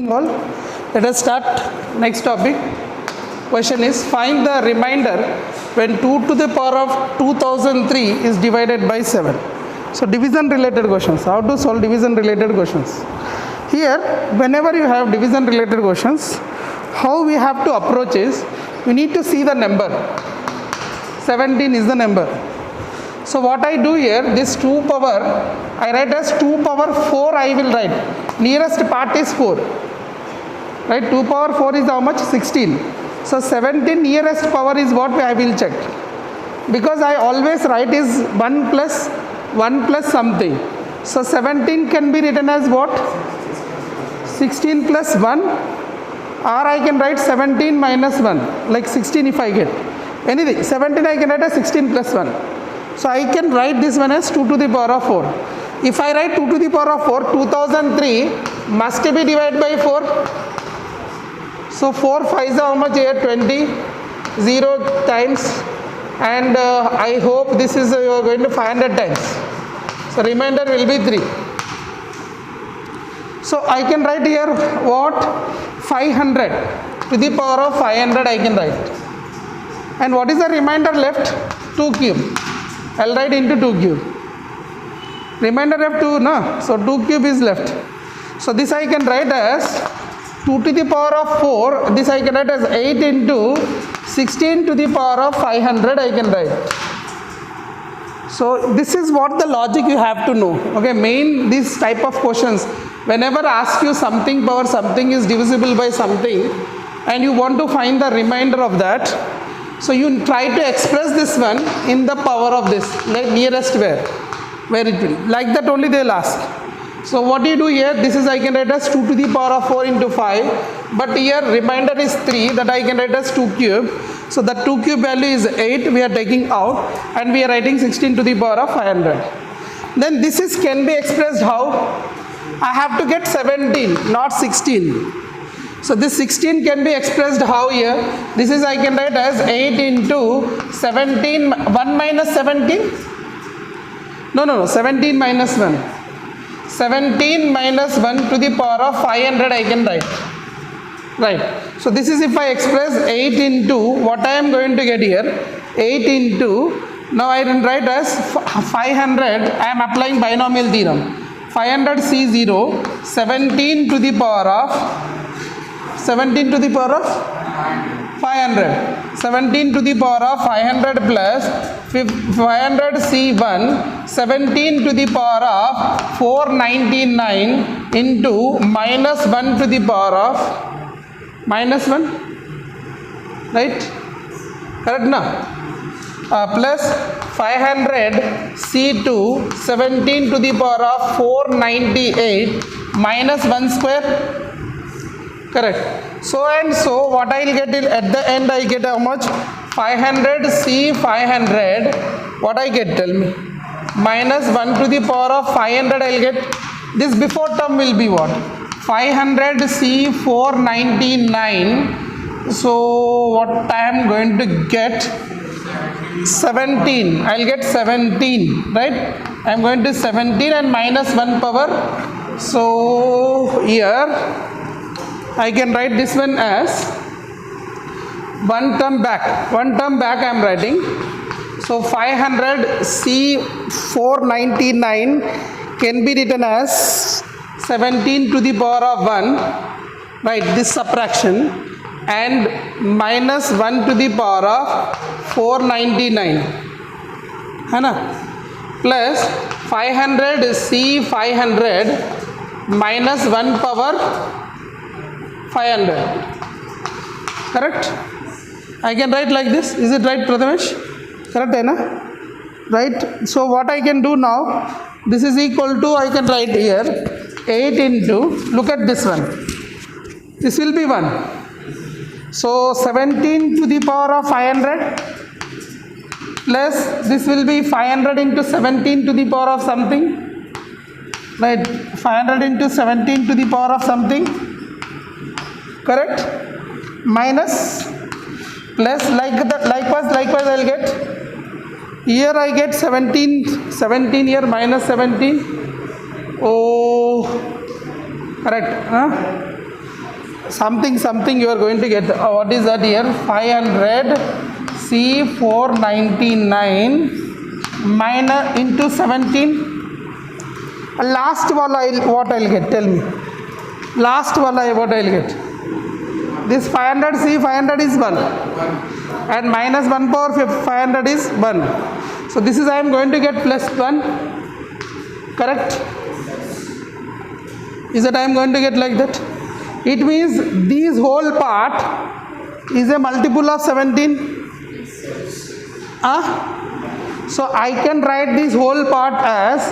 All, let us start next topic. Question is find the remainder when 2 to the power of 2003 is divided by 7. So division related questions. How to solve division related questions? Here, whenever you have division related questions, how we have to approach is we need to see the number. 17 is the number. So what I do here, this 2 power, I write as 2 power 4 I will write. Nearest part is 4. Right, 2 power 4 is how much? 16. So 17 nearest power is what I will check. Because I always write is 1 plus something. So 17 can be written as what? 16 plus 1. Or I can write 17 minus 1. Like 16 if I get. Anything. 17 I can write as 16 plus 1. So I can write this one as 2 to the power of 4. If I write 2 to the power of 4, 2003 must be divided by 4. So 4 5 is how much here? 20. 0 times. And I hope this is you are going to 500 times. So remainder will be 3. So I can write here what? 500. To the power of 500 I can write. And what is the remainder left? 2 cube. I'll write into 2 cube. Remainder left 2, no? So 2 cube is left. So this I can write as 2 to the power of 4. This I can write as 8 into 16 to the power of 500 I can write. So this is what the logic you have to know. Okay, main this type of questions. Whenever ask you something power something is divisible by something and you want to find the remainder of that. So you try to express this one in the power of this, like nearest where it will. Like that only they will ask. So what do you do here? This is I can write as 2 to the power of 4 into 5. But here remainder is 3 that I can write as 2 cube. So the 2 cube value is 8 we are taking out and we are writing 16 to the power of 500. Then this is can be expressed how? I have to get 17 not 16. So this 16 can be expressed how here? This is I can write as 8 into 17, 1 minus 17? No, 17 minus 1. 17 minus 1 to the power of 500 I can write. Right. So this is if I express 8 into, what I am going to get here? 8 into, now I can write as 500, I am applying binomial theorem. 500 C0, 17 to the power of 17 to the power of 500. 17 to the power of 500 plus 500 C1, 17 to the power of 499 into minus 1 to the power of minus 1. Right? Correct now? Plus 500 C2, 17 to the power of 498 minus 1 square. Correct. So and so what I will get at the end I get how much? 500 C 500. What I get? Tell me. Minus 1 to the power of 500 I will get. This before term will be what? 500 C 499. So what I am going to get? 17. I will get 17. Right? I am going to 17 and minus 1 power. So here I can write this one as 1 term back. 1 term back I am writing. So 500 C 499 can be written as 17 to the power of 1. Right, this subtraction. And minus 1 to the power of 499. Hai plus 500 C 500 minus 1 power 500. Correct? I can write like this. Is it right, Prathamesh? Correct, hai na? Right? So what I can do now, this is equal to, I can write here 8 into, look at this one. This will be 1. So 17 to the power of 500 plus this will be 500 into 17 to the power of something. Right? 500 into 17 to the power of something. Correct? Minus plus likewise I will get here I get 17 here minus 17. Oh, correct. something you are going to get. What is that here? 500 C 499 minus into 17. Last wala what I'll get? Tell me. Last wala what I'll get? This 500 C 500 is 1 and minus 1 power 500 is 1. So this is I am going to get plus 1. Correct? Is that I am going to get like that? It means this whole part is a multiple of 17. So I can write this whole part as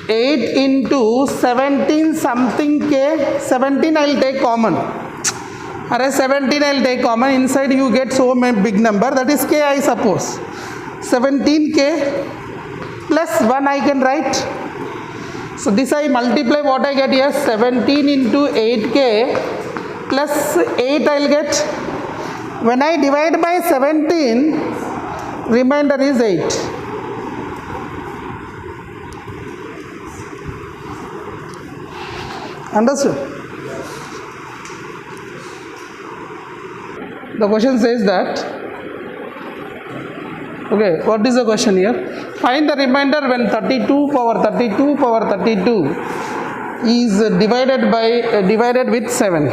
8 into 17 something k. 17 I will take common. Or 17 I will take common. Inside you get so many big number, that is k I suppose. 17k plus 1 I can write. So this I multiply, what I get here? 17 into 8k plus 8 I will get. When I divide by 17, remainder is 8. Understood? The question says that, okay, what is the question here? Find the remainder when 32 power 32 power 32 is divided with 7.